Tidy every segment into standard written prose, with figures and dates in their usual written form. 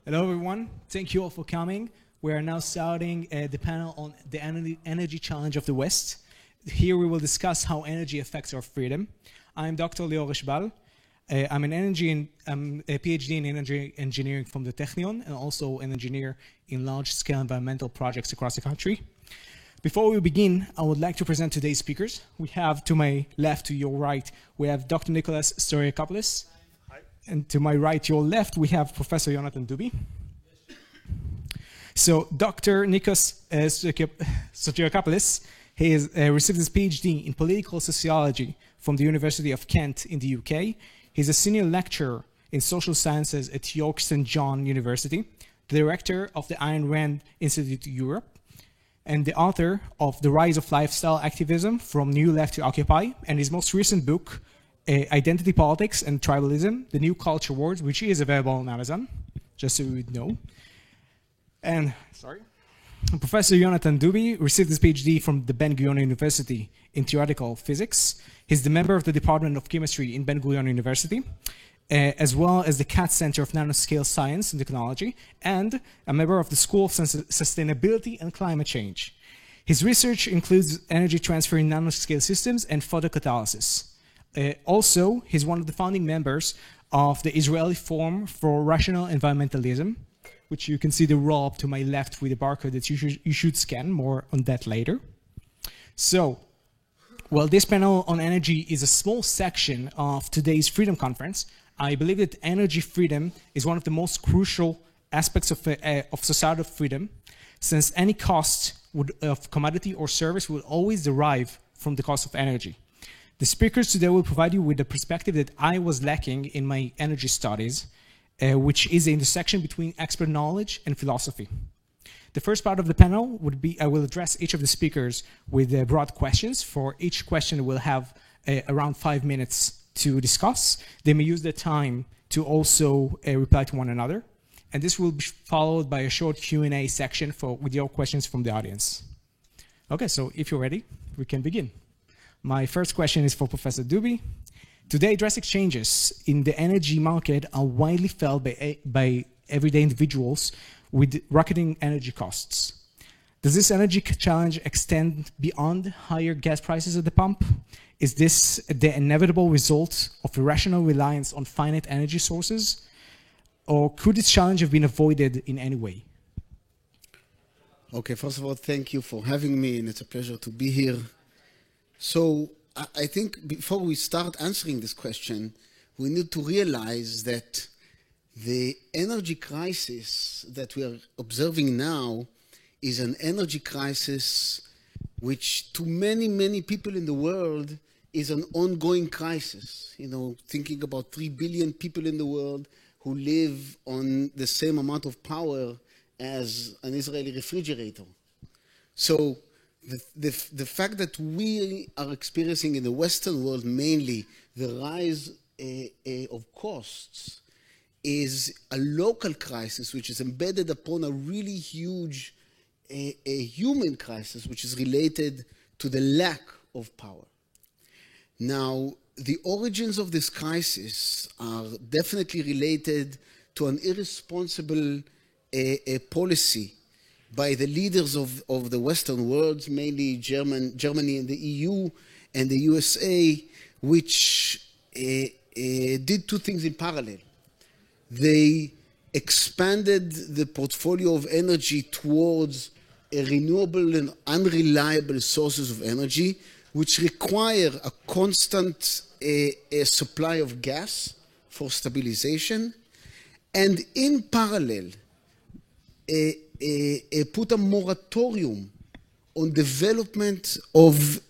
Hello, everyone. Thank you all for coming. We are now starting the panel on the energy challenge of the West. Here we will discuss how energy affects our freedom. I'm Dr. Lior Eshbal. I'm a Ph.D. in energy engineering from the Technion and also an engineer in large-scale environmental projects across the country. Before we begin, I would like to present today's speakers. We have to my left, to your right, we have Dr. Nikos Sotirakopoulos. And to my right, your left, we have Professor Yonatan Dubi. So Dr. Nikos Sotirakopoulos, he has received his PhD in political sociology from the University of Kent in the UK. He's a senior lecturer in social sciences at York St. John University, the director of the Ayn Rand Institute Europe, and the author of The Rise of Lifestyle Activism from New Left to Occupy, and his most recent book, Identity Politics and Tribalism, The New Culture Wars, which is available on Amazon, just so you would know. And, Professor Yonatan Dubi received his PhD from the Ben-Gurion University in theoretical physics. He's the member of the Department of Chemistry in Ben-Gurion University, as well as the Katz Center of Nanoscale Science and Technology, and a member of the School of Sustainability and Climate Change. His research includes energy transfer in nanoscale systems and photocatalysis. Also, he's one of the founding members of the Israeli Forum for Rational Environmentalism, which you can see the roll up to my left with the barcode that you should scan. More on that later. So, while this panel on energy is a small section of today's Freedom Conference, I believe that energy freedom is one of the most crucial aspects of societal freedom, since any cost of commodity or service will always derive from the cost of energy. The speakers today will provide you with a perspective that I was lacking in my energy studies, which is the intersection between expert knowledge and philosophy. The first part of the panel would be, I will address each of the speakers with broad questions. For each question, we'll have around 5 minutes to discuss. They may use the time to also reply to one another. And this will be followed by a short Q&A section with your questions from the audience. Okay, so if you're ready, we can begin. My first question is for Professor Dubi. Today, drastic changes in the energy market are widely felt by everyday individuals with rocketing energy costs. Does this energy challenge extend beyond higher gas prices at the pump? Is this the inevitable result of irrational reliance on finite energy sources? Or could this challenge have been avoided in any way? Okay, first of all, thank you for having me, and it's a pleasure to be here. So I think before we start answering this question, we need to realize that the energy crisis that we are observing now is an energy crisis which to many, many people in the world is an ongoing crisis. You know, thinking about 3 billion people in the world who live on the same amount of power as an Israeli refrigerator. So the fact that we are experiencing in the Western world mainly the rise of costs is a local crisis which is embedded upon a really huge human crisis which is related to the lack of power. Now, the origins of this crisis are definitely related to an irresponsible policy by the leaders of the Western world, mainly Germany and the EU and the USA, which did two things in parallel. They expanded the portfolio of energy towards renewable and unreliable sources of energy, which require a constant supply of gas for stabilization, and in parallel, put a moratorium on development of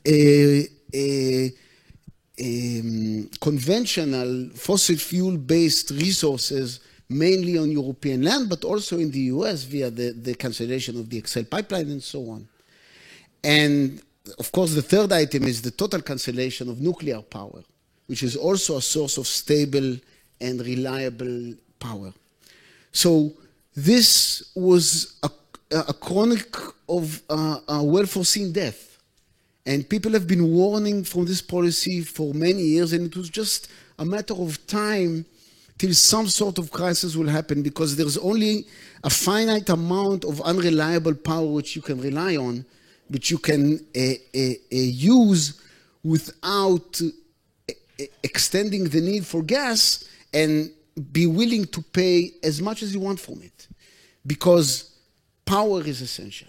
conventional fossil fuel-based resources, mainly on European land, but also in the US via the cancellation of the XL pipeline and so on. And of course, the third item is the total cancellation of nuclear power, which is also a source of stable and reliable power. So this was a chronic of a well-foreseen death. And people have been warning from this policy for many years, and it was just a matter of time till some sort of crisis will happen, because there's only a finite amount of unreliable power which you can rely on, which you can use without extending the need for gas, and be willing to pay as much as you want from it, because power is essential.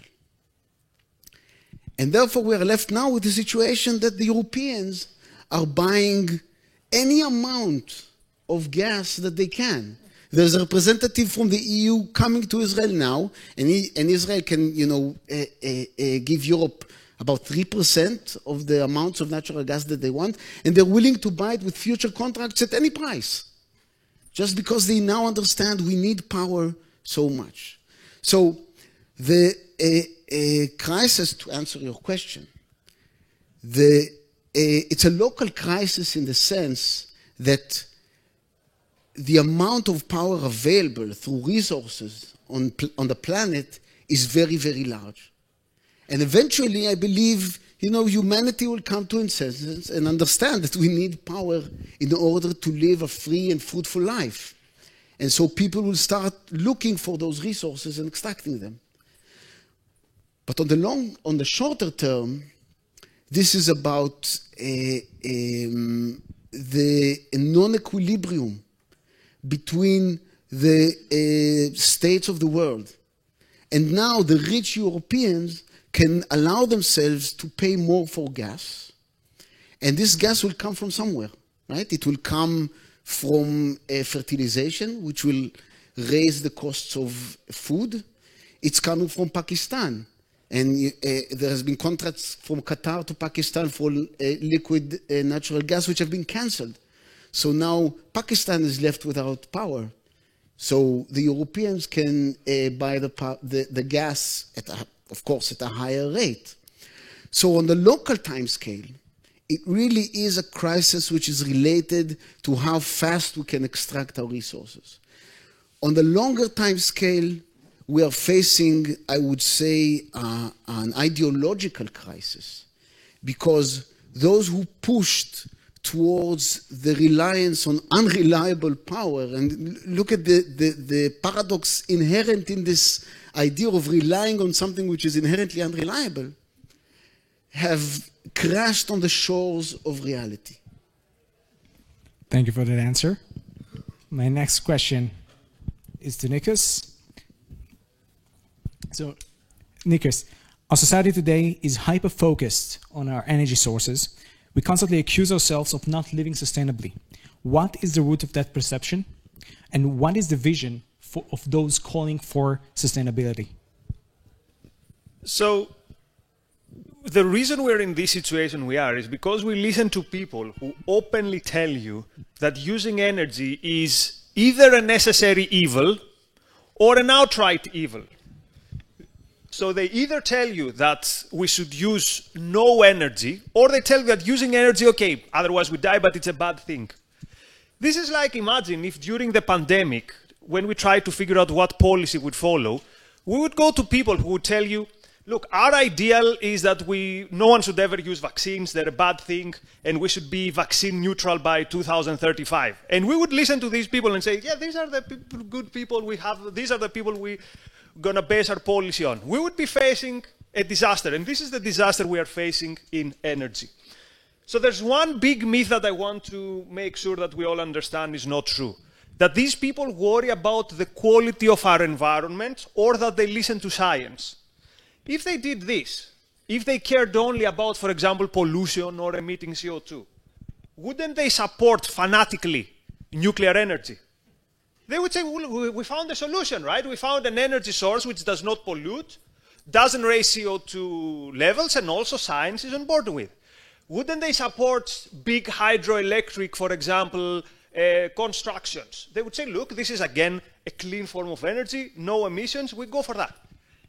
And therefore we are left now with the situation that the Europeans are buying any amount of gas that they can. There's a representative from the EU coming to Israel now, and Israel can, give Europe about 3% of the amounts of natural gas that they want, and they're willing to buy it with future contracts at any price, just because they now understand we need power so much. So the crisis, to answer your question, it's a local crisis in the sense that the amount of power available through resources on the planet is very, very large. And eventually, I believe, humanity will come to its senses and understand that we need power in order to live a free and fruitful life. And so people will start looking for those resources and extracting them. But on the shorter term, this is about the non-equilibrium between the states of the world. And now the rich Europeans can allow themselves to pay more for gas. And this gas will come from somewhere, right? It will come from fertilization, which will raise the costs of food. It's coming from Pakistan. And there has been contracts from Qatar to Pakistan for liquid natural gas, which have been cancelled. So now Pakistan is left without power. So the Europeans can buy the gas, of course, at a higher rate. So on the local time scale, it really is a crisis which is related to how fast we can extract our resources. On the longer time scale, we are facing, I would say, an ideological crisis, because those who pushed towards the reliance on unreliable power, and look at the paradox inherent in this idea of relying on something which is inherently unreliable, have crashed on the shores of reality. Thank you for that answer. My next question is to Nikos. So, Knickers, our society today is hyper-focused on our energy sources. We constantly accuse ourselves of not living sustainably. What is the root of that perception? And what is the vision of those calling for sustainability? So, the reason we're in this situation we are is because we listen to people who openly tell you that using energy is either a necessary evil or an outright evil. So they either tell you that we should use no energy, or they tell you that using energy, okay, otherwise we die, but it's a bad thing. This is like, imagine if during the pandemic, when we tried to figure out what policy would follow, we would go to people who would tell you, look, our ideal is that no one should ever use vaccines, they're a bad thing, and we should be vaccine neutral by 2035. And we would listen to these people and say, yeah, these are the good people we have, these are the people we're going to base our policy on. We would be facing a disaster, and this is the disaster we are facing in energy. So there's one big myth that I want to make sure that we all understand is not true. That these people worry about the quality of our environment, or that they listen to science. If they did this, if they cared only about, for example, pollution or emitting CO2, wouldn't they support fanatically nuclear energy? They would say, well, we found a solution, right? We found an energy source which does not pollute, doesn't raise CO2 levels, and also science is on board with. Wouldn't they support big hydroelectric, for example, constructions? They would say, look, this is again a clean form of energy, no emissions, we go for that.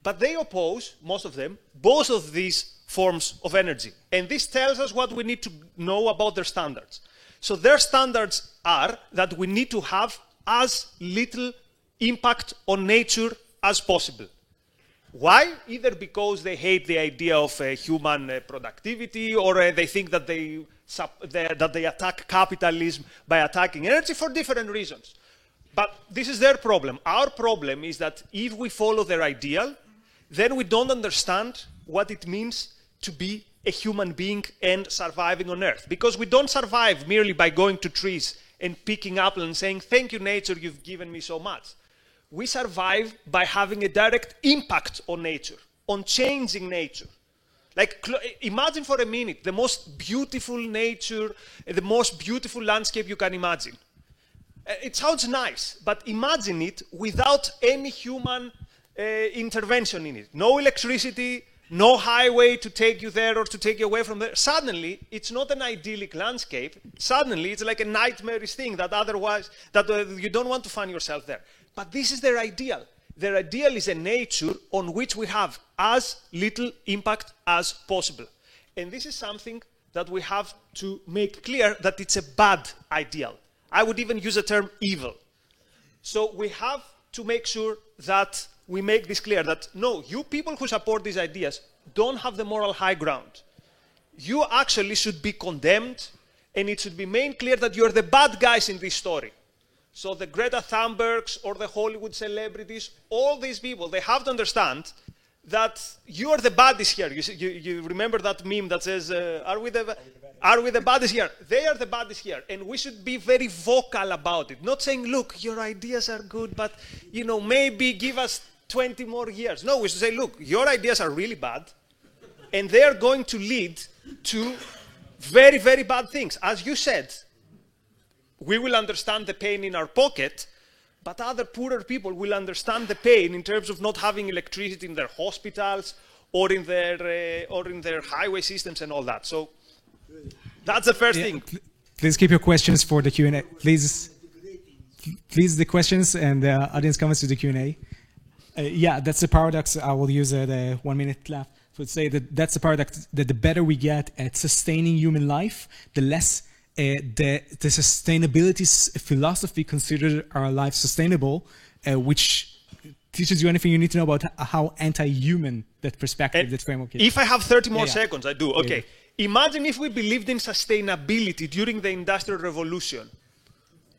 But they oppose, most of them, both of these forms of energy. And this tells us what we need to know about their standards. So their standards are that we need to have as little impact on nature as possible. Why? Either because they hate the idea of human productivity, or they think that they attack capitalism by attacking energy, for different reasons. But this is their problem. Our problem is that if we follow their ideal, then we don't understand what it means to be a human being and surviving on Earth. Because we don't survive merely by going to trees and picking apples and saying, thank you, nature, you've given me so much. We survive by having a direct impact on nature, on changing nature. Like, imagine for a minute the most beautiful nature, the most beautiful landscape you can imagine. It sounds nice, but imagine it without any human intervention in it. No electricity, no highway to take you there or to take you away from there. Suddenly, it's not an idyllic landscape. Suddenly, it's like a nightmarish thing that otherwise, you don't want to find yourself there. But this is their ideal. Their ideal is a nature on which we have as little impact as possible. And this is something that we have to make clear that it's a bad ideal. I would even use the term evil. So we have to make sure that we make this clear that, no, you people who support these ideas don't have the moral high ground. You actually should be condemned, and it should be made clear that you're the bad guys in this story. So the Greta Thunbergs or the Hollywood celebrities, all these people, they have to understand that you are the baddies here. You remember that meme that says, are we the baddies here? They are the baddies here. And we should be very vocal about it. Not saying, look, your ideas are good, but maybe give us 20 more years. No, we should say, look, your ideas are really bad, and they are going to lead to very, very bad things. As you said, we will understand the pain in our pocket, but other poorer people will understand the pain in terms of not having electricity in their hospitals or in their highway systems and all that. So that's the first thing. Please keep your questions for the Q&A. Please the questions and the audience comments to the Q&A. Yeah, that's the paradox. I will use the 1 minute left to say that that's the paradox, that the better we get at sustaining human life, the less the sustainability philosophy considered our life sustainable, which teaches you anything you need to know about how anti-human that perspective, that framework is. If I have 30 more seconds, I do. Okay. Yeah. Imagine if we believed in sustainability during the Industrial Revolution.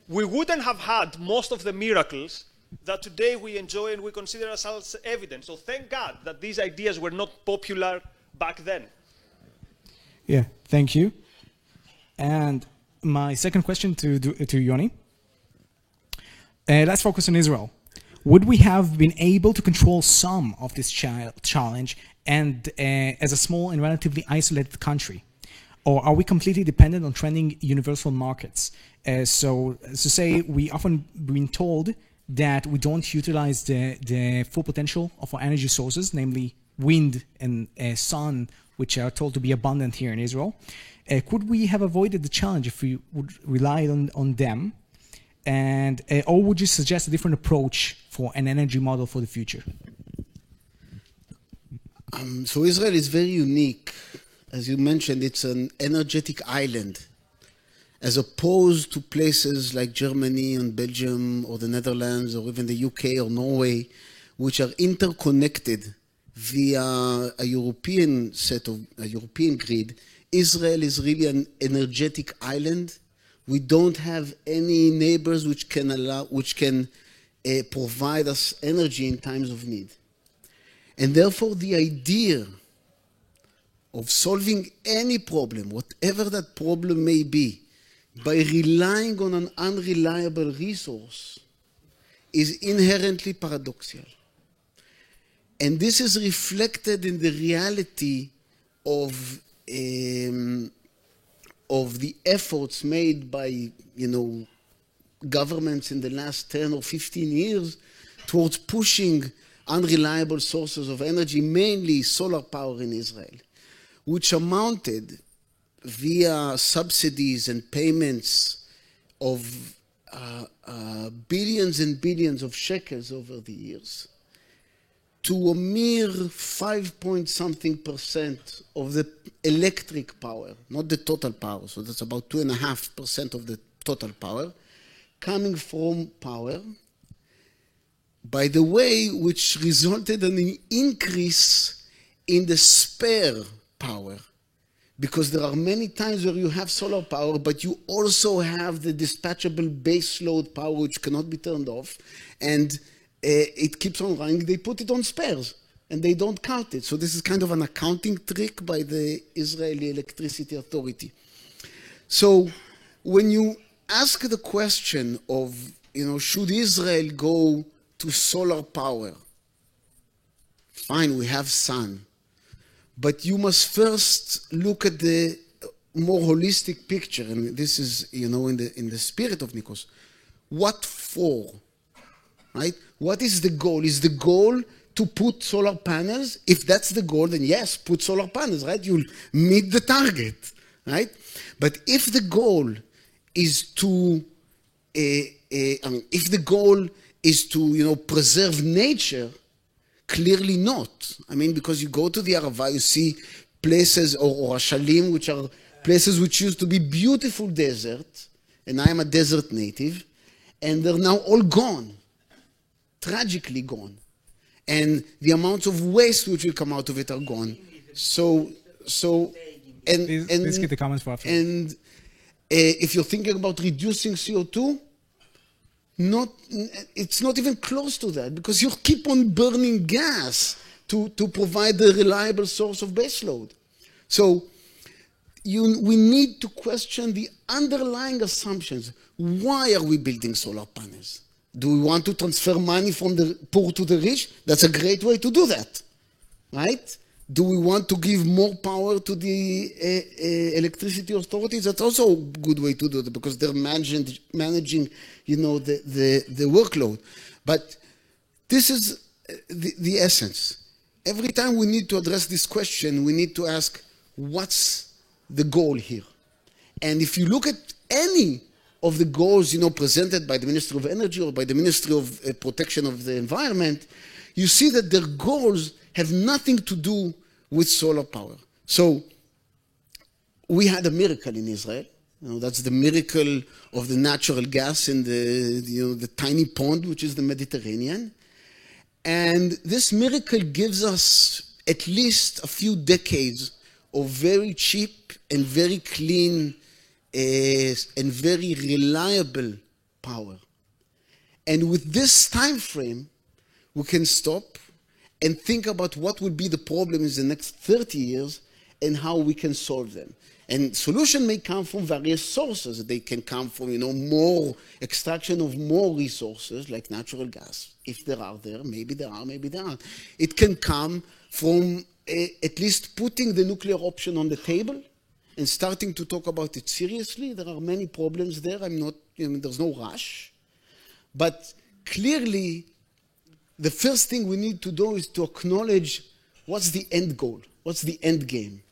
We wouldn't have had most of the miracles that today we enjoy and we consider ourselves evident. So thank God that these ideas were not popular back then. Yeah, thank you. And my second question to Yoni. Let's focus on Israel. Would we have been able to control some of this challenge and as a small and relatively isolated country? Or are we completely dependent on trending universal markets? So to say, we often been told that we don't utilize the full potential of our energy sources, namely wind and sun, which are told to be abundant here in Israel. Could we have avoided the challenge if we would rely on them? And or would you suggest a different approach for an energy model for the future? So Israel is very unique. As you mentioned, it's an energetic island, as opposed to places like Germany and Belgium or the Netherlands or even the UK or Norway, which are interconnected via a European grid. Israel is really an energetic island. We don't have any neighbors which can provide us energy in times of need. And therefore, the idea of solving any problem, whatever that problem may be, by relying on an unreliable resource is inherently paradoxical. And this is reflected in the reality of the efforts made by, governments in the last 10 or 15 years towards pushing unreliable sources of energy, mainly solar power in Israel, which amounted via subsidies and payments of billions and billions of shekels over the years to a mere 5-point-something% of the electric power, not the total power, so that's about 2.5% of the total power, coming from power, by the way, which resulted in an increase in the spare power because there are many times where you have solar power, but you also have the dispatchable base load power which cannot be turned off, and it keeps on running. They put it on spares, and they don't count it. So this is kind of an accounting trick by the Israeli Electricity Authority. So when you ask the question of, should Israel go to solar power? Fine, we have sun. But you must first look at the more holistic picture, and this is, in the spirit of Nikos. What for? Right? What is the goal? Is the goal to put solar panels? If that's the goal, then yes, put solar panels, right? You'll meet the target, right? But if the goal is to, if the goal is to, preserve nature, clearly not. Because you go to the Arava, you see places, or Ashalim, which are places which used to be beautiful desert, and I am a desert native, and they're now all gone, tragically gone. And the amounts of waste which will come out of it are gone. Please get the comments for after. And if you're thinking about reducing CO2, it's not even close to that, because you keep on burning gas to provide a reliable source of baseload. So we need to question the underlying assumptions. Why are we building solar panels? Do we want to transfer money from the poor to the rich? That's a great way to do that, right? Do we want to give more power to the electricity authorities? That's also a good way to do it, because they're managing, the workload. But this is the essence. Every time we need to address this question, we need to ask, what's the goal here? And if you look at any of the goals, presented by the Ministry of Energy or by the Ministry of Protection of the Environment, you see that their goals have nothing to do with solar power. So we had a miracle in Israel. That's the miracle of the natural gas in the tiny pond, which is the Mediterranean. And this miracle gives us at least a few decades of very cheap and very clean and very reliable power. And with this time frame, we can stop and think about what will be the problems in the next 30 years and how we can solve them. And solution may come from various sources. They can come from, more extraction of more resources like natural gas. If there are there, maybe there are, maybe there aren't. It can come from at least putting the nuclear option on the table and starting to talk about it seriously. There are many problems there. There's no rush. But clearly, the first thing we need to do is to acknowledge what's the end goal, what's the end game.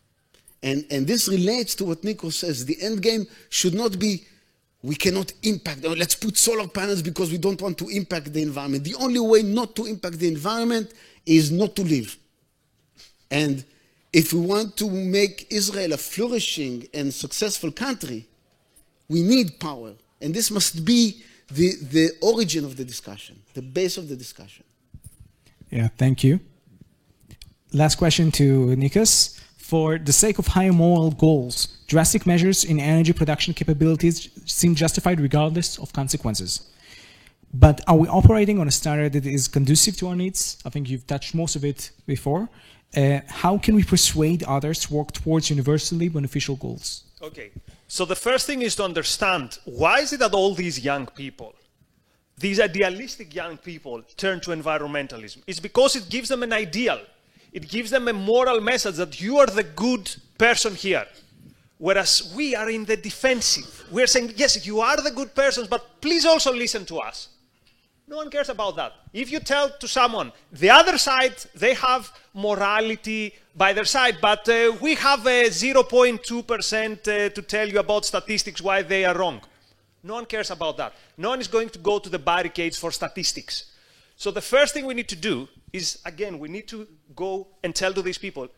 And this relates to what Nikos says. The end game should not be, we cannot impact, let's put solar panels because we don't want to impact the environment. The only way not to impact the environment is not to live. And if we want to make Israel a flourishing and successful country, we need power. And this must be the origin of the discussion, the base of the discussion. Yeah, thank you. Last question to Nikos. For the sake of higher moral goals, drastic measures in energy production capabilities seem justified regardless of consequences. But are we operating on a standard that is conducive to our needs? I think you've touched most of it before. How can we persuade others to work towards universally beneficial goals? Okay, so the first thing is to understand, why is it that all these young people, these idealistic young people, turn to environmentalism? It's because it gives them an ideal. It gives them a moral message that you are the good person here. Whereas we are in the defensive. We're saying, yes, you are the good persons, but please also listen to us. No one cares about that. If you tell to someone, the other side, they have morality by their side, but we have a 0.2% to tell you about statistics why they are wrong. No one cares about that. No one is going to go to the barricades for statistics. So the first thing we need to do is, again, we need to go and tell to these people,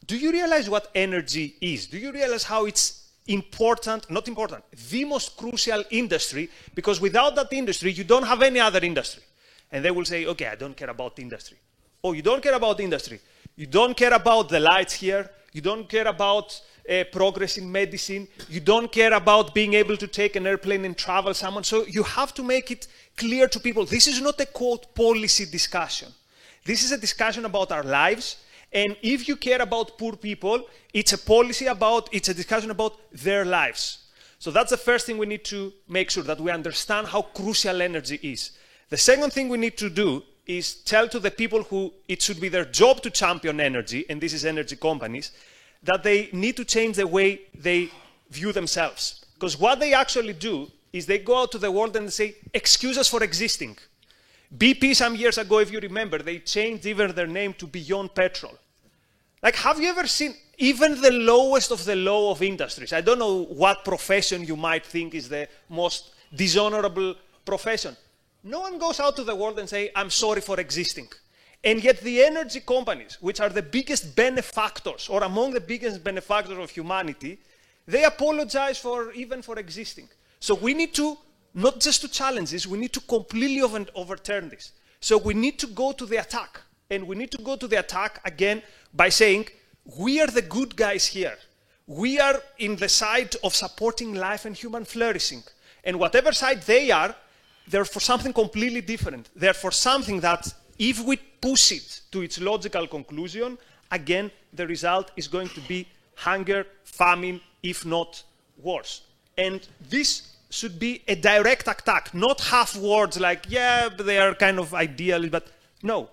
do you realize what energy is? Do you realize how it's important, not important, the most crucial industry, because without that industry, you don't have any other industry. And they will say, okay, I don't care about industry. Oh, you don't care about industry. You don't care about the lights here. You don't care about progress in medicine. You don't care about being able to take an airplane and travel someone. So you have to make it clear to people, this is not a quote policy discussion. This is a discussion about our lives. And if you care about poor people, it's a discussion about their lives. So that's the first thing we need to make sure, that we understand how crucial energy is. The second thing we need to do is tell to the people who it should be their job to champion energy, and this is energy companies, that they need to change the way they view themselves. Because what they actually do is they go out to the world and say, excuse us for existing. BP some years ago, if you remember, they changed even their name to Beyond Petrol. Like, have you ever seen even the lowest of the low of industries? I don't know what profession you might think is the most dishonorable profession. No one goes out to the world and say, I'm sorry for existing. And yet the energy companies, which are the biggest benefactors, or among the biggest benefactors of humanity, they apologize even for existing. So we need to, not just to challenge this, we need to completely overturn this. So we need to go to the attack. And we need to go to the attack again by saying, we are the good guys here. We are in the side of supporting life and human flourishing. And whatever side they are, they're for something completely different. They're for something that, if we push it to its logical conclusion, again, the result is going to be hunger, famine, if not worse. And this should be a direct attack, not half words like, yeah, they are kind of ideal, but no.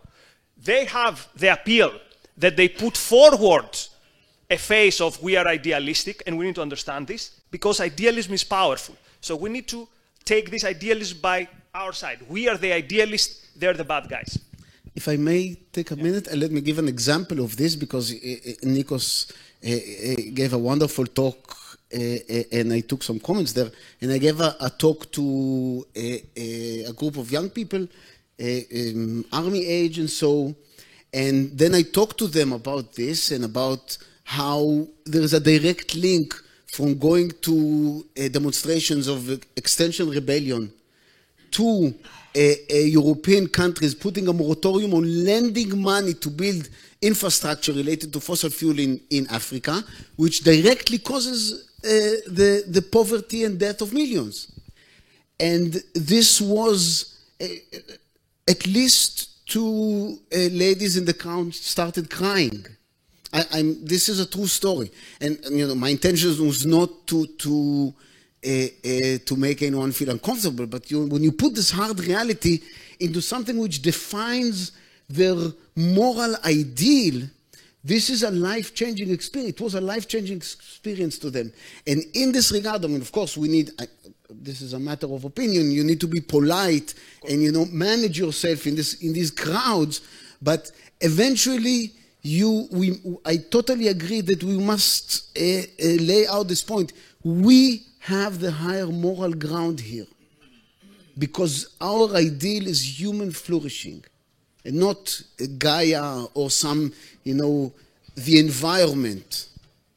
They have the appeal that they put forward a face of we are idealistic, and we need to understand this, because idealism is powerful. So we need to take this idealism by our side. We are the idealists, they're the bad guys. If I may take a minute, and let me give an example of this, because Nikos gave a wonderful talk, and I took some comments there, and I gave a talk to a group of young people, army age and so, and then I talked to them about this and about how there's a direct link from going to demonstrations of extension rebellion to European countries putting a moratorium on lending money to build infrastructure related to fossil fuel in Africa, which directly causes the poverty and death of millions. And this was, at least two ladies in the crowd started crying. This is a true story, and you know, my intention was not to make anyone feel uncomfortable, but when you put this hard reality into something which defines their moral ideal, this is a life-changing experience. It was a life-changing experience to them. And in this regard, I mean, of course, we need, this is a matter of opinion, you need to be polite and, you know, manage yourself in these crowds, but eventually, I totally agree that we must lay out this point. We have the higher moral ground here because our ideal is human flourishing and not Gaia or some, you know, the environment,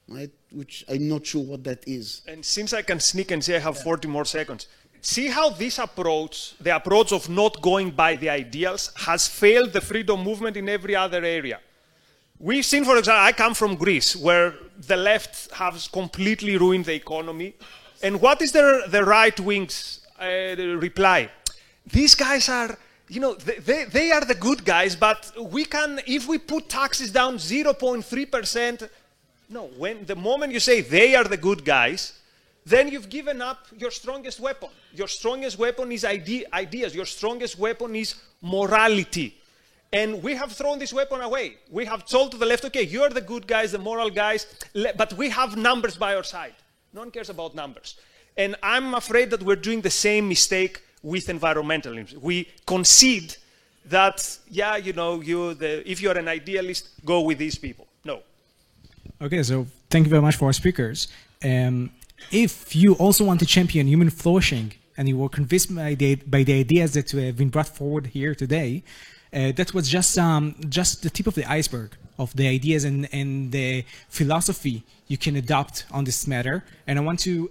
right? Which I'm not sure what that is. And since I can sneak and say I have 40 more seconds, see how this approach, the approach of not going by the ideals, has failed the freedom movement in every other area. We've seen, for example, I come from Greece, where the left has completely ruined the economy. And what is the right wing's reply? These guys are, you know, they are the good guys, but we can, if we put taxes down 0.3%, no, the moment you say they are the good guys, then you've given up your strongest weapon. Your strongest weapon is ideas. Your strongest weapon is morality. And we have thrown this weapon away. We have told to the left, okay, you're the good guys, the moral guys, but we have numbers by our side. No one cares about numbers. And I'm afraid that we're doing the same mistake with environmentalism. We concede that, yeah, you know, if you're an idealist, go with these people. No. Okay, so thank you very much for our speakers. If you also want to champion human flourishing and you were convinced by the ideas that have been brought forward here today, that was just the tip of the iceberg of the ideas and the philosophy you can adopt on this matter. And I want to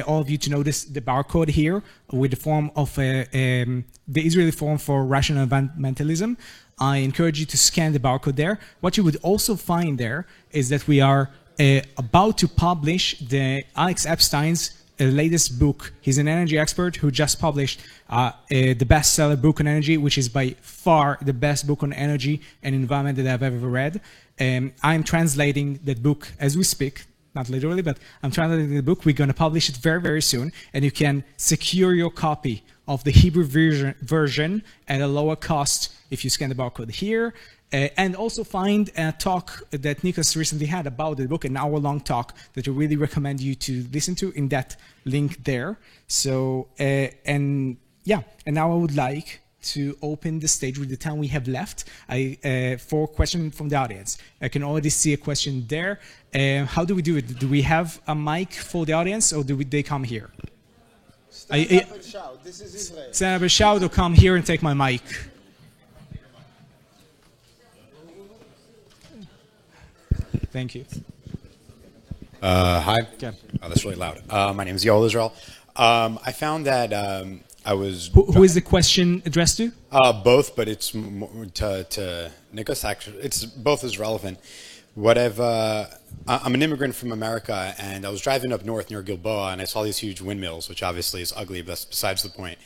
all of you to notice the barcode here with the form of the Israeli Forum for Rational Environmentalism. I encourage you to scan the barcode there. What you would also find there is that we are about to publish the Alex Epstein's latest book. He's an energy expert who just published the bestseller book on energy, which is by far the best book on energy and environment that I've ever read. I'm translating that book as we speak, not literally, but I'm translating the book. We're going to publish it very, very soon, and you can secure your copy of the Hebrew version at a lower cost if you scan the barcode here. And also find a talk that Nikos recently had about the book, an hour-long talk that I really recommend you to listen to in that link there. So, and now I would like to open the stage with the time we have left for questions from the audience. I can already see a question there. How do we do it? Do we have a mic for the audience, or do they come here? Stand up and shout. This is Israel. Stand up and shout, or come here and take my mic. Thank you. Hi. Yeah. Oh, that's really loud. My name is Yoel Israel. I found that I was... Who is the question addressed to? Both, but it's to Nikos, actually. It's both is relevant. I'm an immigrant from America, and I was driving up north near Gilboa, and I saw these huge windmills, which obviously is ugly, but that's besides the point.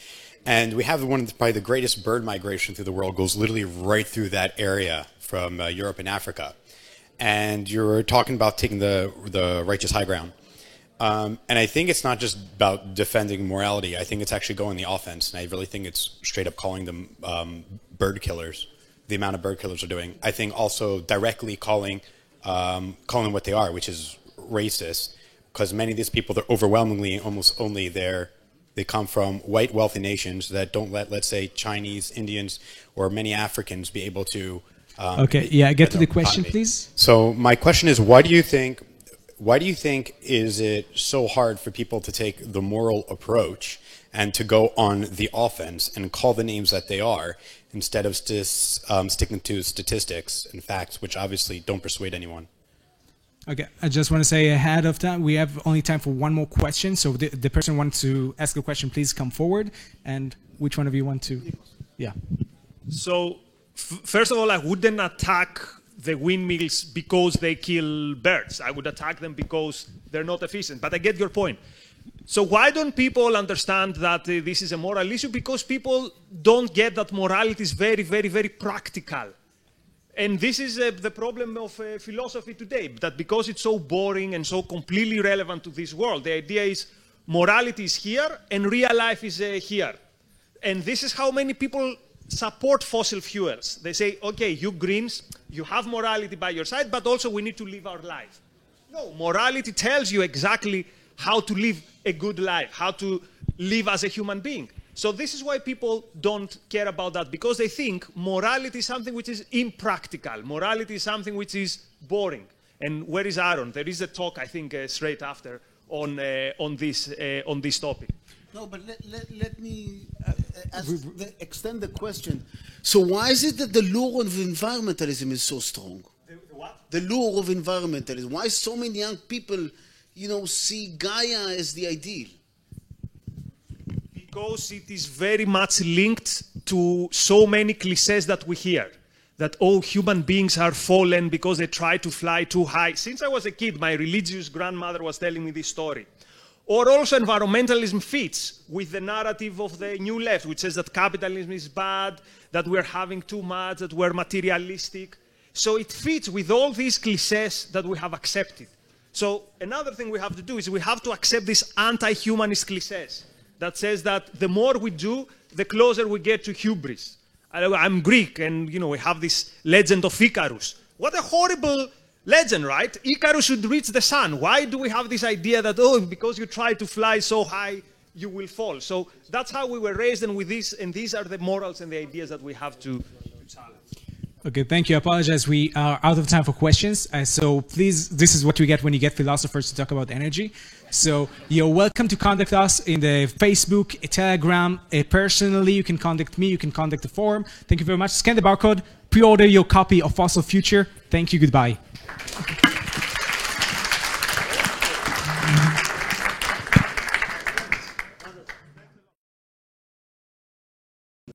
And we have probably the greatest bird migration through the world, goes literally right through that area from Europe and Africa. And you're talking about taking the righteous high ground. And I think it's not just about defending morality. I think it's actually going the offense. And I really think it's straight up calling them bird killers, the amount of bird killers are doing. I think also directly calling what they are, which is racist, because many of these people, they're overwhelmingly almost only they come from white wealthy nations that don't let, let's say, Chinese, Indians, or many Africans be able to get to the question, please. So my question is, why do you think is it so hard for people to take the moral approach and to go on the offense and call the names that they are instead of sticking to statistics and facts, which obviously don't persuade anyone? Okay, I just want to say ahead of time, we have only time for one more question. So the person who wants to ask a question, please come forward. And which one of you want to? Yeah. So, first of all, I wouldn't attack the windmills because they kill birds. I would attack them because they're not efficient. But I get your point. So why don't people understand that this is a moral issue? Because people don't get that morality is very, very, very practical. And this is the problem of philosophy today, that because it's so boring and so completely relevant to this world, the idea is morality is here and real life is here. And this is how many people support fossil fuels. They say, okay, you Greens, you have morality by your side, but also we need to live our life. No, morality tells you exactly how to live a good life, how to live as a human being. So this is why people don't care about that, because they think morality is something which is impractical. Morality is something which is boring. And where is Aaron? There is a talk, I think, straight after on this topic. No, but let me extend the question. So why is it that the lure of environmentalism is so strong? The what? The lure of environmentalism. Why so many young people, see Gaia as the ideal? Because it is very much linked to so many cliches that we hear. That, oh, human beings are fallen because they try to fly too high. Since I was a kid, my religious grandmother was telling me this story. Or also environmentalism fits with the narrative of the New Left, which says that capitalism is bad, that we're having too much, that we're materialistic. So it fits with all these cliches that we have accepted. So another thing we have to do is we have to accept these anti-humanist cliches that says that the more we do, the closer we get to hubris. I'm Greek, and we have this legend of Icarus. What a horrible legend, right? Icarus should reach the sun. Why do we have this idea that, oh, because you try to fly so high, you will fall? So that's how we were raised, and with this, and these are the morals and the ideas that we have to challenge. Okay, thank you. I apologize. We are out of time for questions. So please, this is what you get when you get philosophers to talk about energy. So you're welcome to contact us in the Facebook, Telegram. Personally, you can contact me. You can contact the forum. Thank you very much. Scan the barcode. Pre-order your copy of Fossil Future. Thank you. Goodbye.